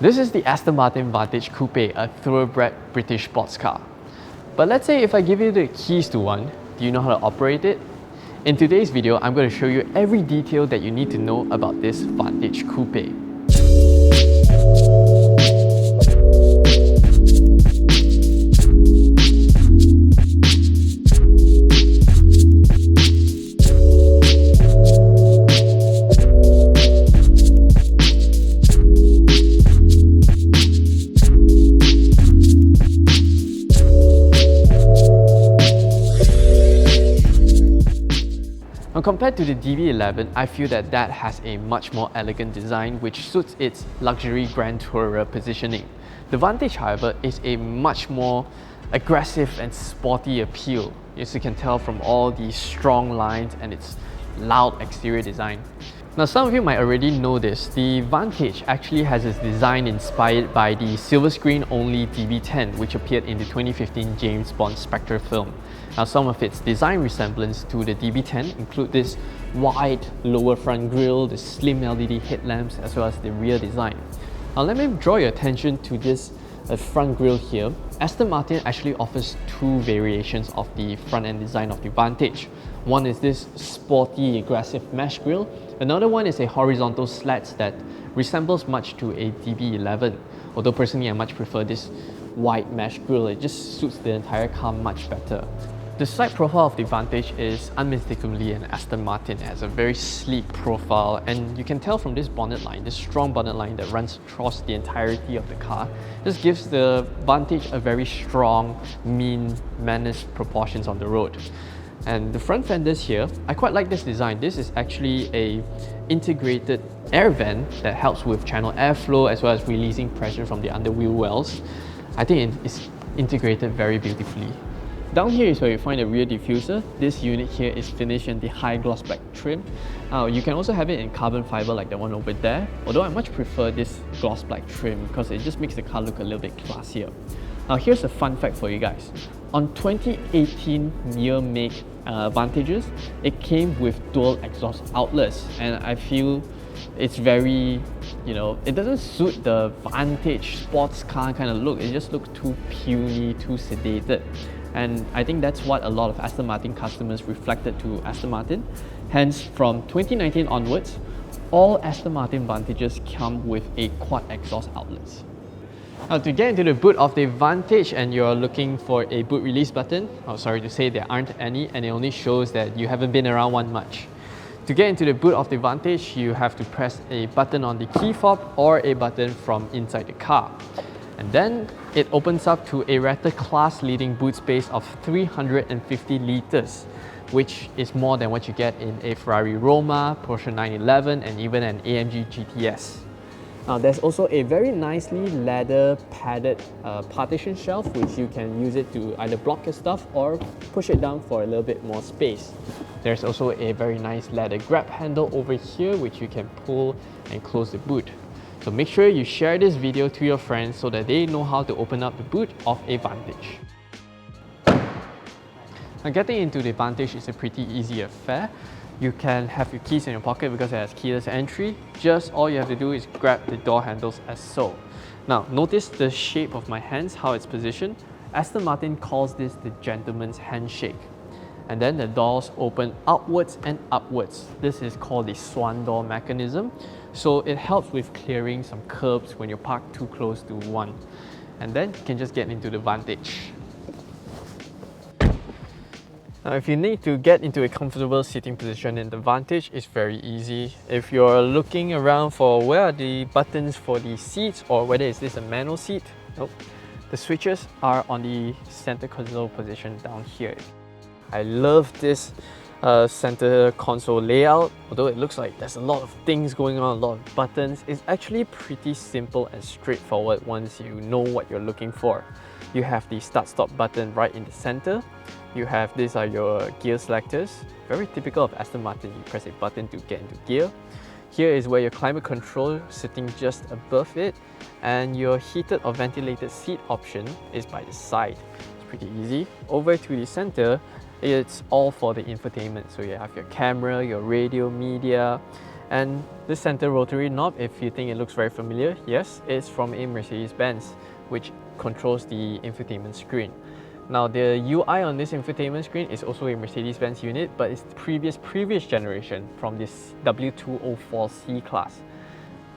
This is the Aston Martin Vantage Coupe, a thoroughbred British sports car. But let's say if I give you the keys to one, do you know how to operate it? In today's video, I'm going to show you every detail that you need to know about this Vantage Coupe. Now, compared to the DB11, I feel that has a much more elegant design which suits its luxury grand tourer positioning. The Vantage, however, is a much more aggressive and sporty appeal, as you can tell from all these strong lines and its loud exterior design. Now, some of you might already know this. The Vantage actually has its design inspired by the silver screen only DB10, which appeared in the 2015 James Bond Spectre film. Now, some of its design resemblance to the DB10 include this wide lower front grille, the slim LED headlamps, as well as the rear design. Now, let me draw your attention to this front grille here. Aston Martin actually offers two variations of the front end design of the Vantage. One is this sporty, aggressive mesh grille. Another one is a horizontal slats that resembles much to a DB11. Although personally, I much prefer this wide mesh grille. It just suits the entire car much better. The side profile of the Vantage is unmistakably an Aston Martin. It has a very sleek profile, and you can tell from this bonnet line, this strong bonnet line that runs across the entirety of the car. This gives the Vantage a very strong, mean, menaced proportions on the road. And the front fenders here, I quite like this design. This is actually a integrated air vent that helps with channel airflow as well as releasing pressure from the underwheel wells. I think it's integrated very beautifully. Down here is where you find the rear diffuser. This unit here is finished in the high gloss black trim. You can also have it in carbon fiber like the one over there, although I much prefer this gloss black trim because it just makes the car look a little bit classier. Now, here's a fun fact for you guys. On 2018 year-make Vantages, it came with dual exhaust outlets, and I feel it's very, it doesn't suit the Vantage sports car kind of look. It just looks too puny, too sedated. And I think that's what a lot of Aston Martin customers reflected to Aston Martin. Hence, from 2019 onwards, all Aston Martin Vantages come with a quad exhaust outlets. Now, to get into the boot of the Vantage and you're looking for a boot release button, sorry to say there aren't any, and it only shows that you haven't been around one much. To get into the boot of the Vantage, you have to press a button on the key fob or a button from inside the car. And then it opens up to a Raptor class leading boot space of 350 litres, which is more than what you get in a Ferrari Roma, Porsche 911, and even an AMG GTS. Now, there's also a very nicely leather padded partition shelf, which you can use it to either block your stuff or push it down for a little bit more space. There's also a very nice leather grab handle over here, which you can pull and close the boot. So make sure you share this video to your friends so that they know how to open up the boot of a Vantage. Now, getting into the Vantage is a pretty easy affair. You can have your keys in your pocket because it has keyless entry. Just all you have to do is grab the door handles as so. Now, notice the shape of my hands, how it's positioned. Aston Martin calls this the gentleman's handshake. And then the doors open outwards and upwards. This is called the swan door mechanism. So it helps with clearing some curbs when you're parked too close to one. And then you can just get into the Vantage. Now, if you need to get into a comfortable sitting position in the Vantage, it's very easy. If you're looking around for where are the buttons for the seats or whether is this a manual seat, nope. The switches are on the center console position down here. I love this center console layout. Although it looks like there's a lot of things going on, a lot of buttons, it's actually pretty simple and straightforward once you know what you're looking for. You have the start-stop button right in the center. You have these are your gear selectors. Very typical of Aston Martin, you press a button to get into gear. Here is where your climate control sitting just above it, and your heated or ventilated seat option is by the side. It's pretty easy. Over to the center, it's all for the infotainment. So you have your camera, your radio, media, And this center rotary knob, if you think it looks very familiar, yes, it's from a Mercedes-Benz, which controls the infotainment screen. Now the UI on this infotainment screen is also a Mercedes-Benz unit, but it's the previous generation from this W204C class.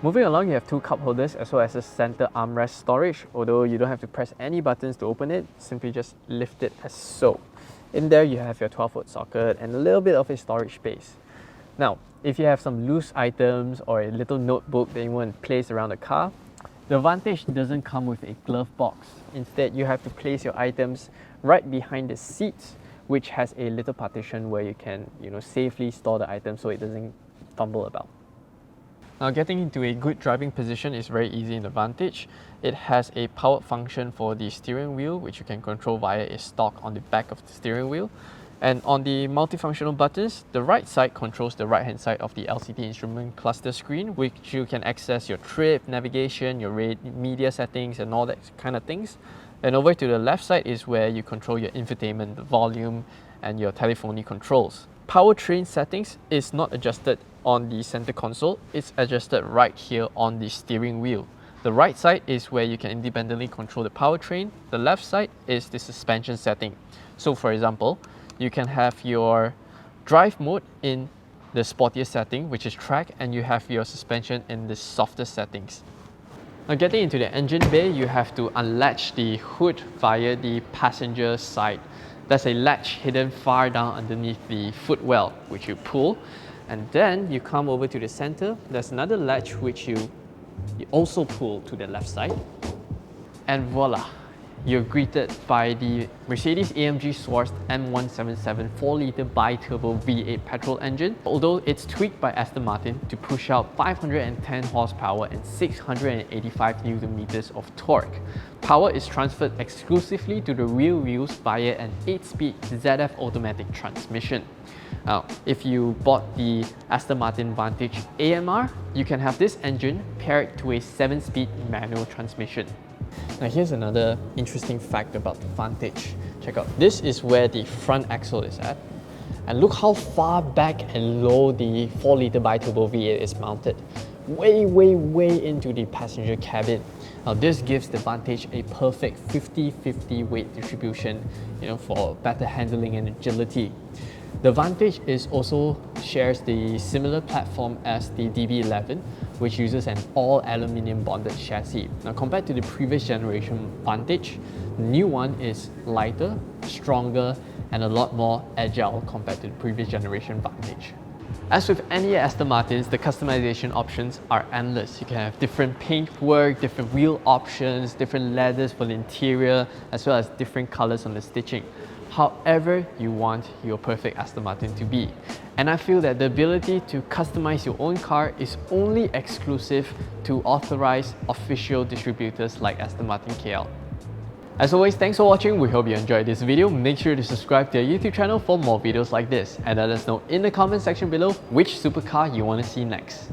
Moving along, you have two cup holders as well as a center armrest storage, although you don't have to press any buttons to open it, simply just lift it as so. In there you have your 12-volt socket and a little bit of a storage space. Now, if you have some loose items or a little notebook that you want to place around the car, the Vantage doesn't come with a glove box. Instead, you have to place your items right behind the seats, which has a little partition where you can, safely store the items so it doesn't fumble about. Now, getting into a good driving position is very easy in the Vantage. It has a powered function for the steering wheel, which you can control via a stalk on the back of the steering wheel. And on the multifunctional buttons, the right side controls the right hand side of the LCD instrument cluster screen, which you can access your trip, navigation, your media settings and all that kind of things. And over to the left side is where you control your infotainment, the volume and your telephony controls. Powertrain settings is not adjusted on the center console, it's adjusted right here on the steering wheel. The right side is where you can independently control the powertrain, the left side is the suspension setting. So for example, you can have your drive mode in the sportier setting, which is track, and you have your suspension in the softer settings. Now getting into the engine bay, you have to unlatch the hood via the passenger side. There's a latch hidden far down underneath the footwell, which you pull, and then you come over to the center. There's another latch which you also pull to the left side, and voila! You're greeted by the Mercedes-AMG sourced M177 4-litre bi-turbo V8 petrol engine. Although it's tweaked by Aston Martin to push out 510 horsepower and 685 Nm of torque, power is transferred exclusively to the rear wheels via an 8-speed ZF automatic transmission. Now, if you bought the Aston Martin Vantage AMR, you can have this engine paired to a 7-speed manual transmission. Now here's another interesting fact about the Vantage. Check out, this is where the front axle is at. And look how far back and low the 4-litre bi-turbo V8 is mounted. Way into the passenger cabin. Now this gives the Vantage a perfect 50-50 weight distribution, for better handling and agility. The Vantage also shares the similar platform as the DB11, which uses an all-aluminium bonded chassis. Now compared to the previous generation Vantage, the new one is lighter, stronger, and a lot more agile compared to the previous generation Vantage. As with any Aston Martins, the customization options are endless. You can have different paintwork, different wheel options, different leathers for the interior, as well as different colors on the stitching. However you want your perfect Aston Martin to be. And I feel that the ability to customize your own car is only exclusive to authorized official distributors like Aston Martin KL. As always, thanks for watching. We hope you enjoyed this video. Make sure to subscribe to our YouTube channel for more videos like this, and let us know in the comment section below which supercar you want to see next.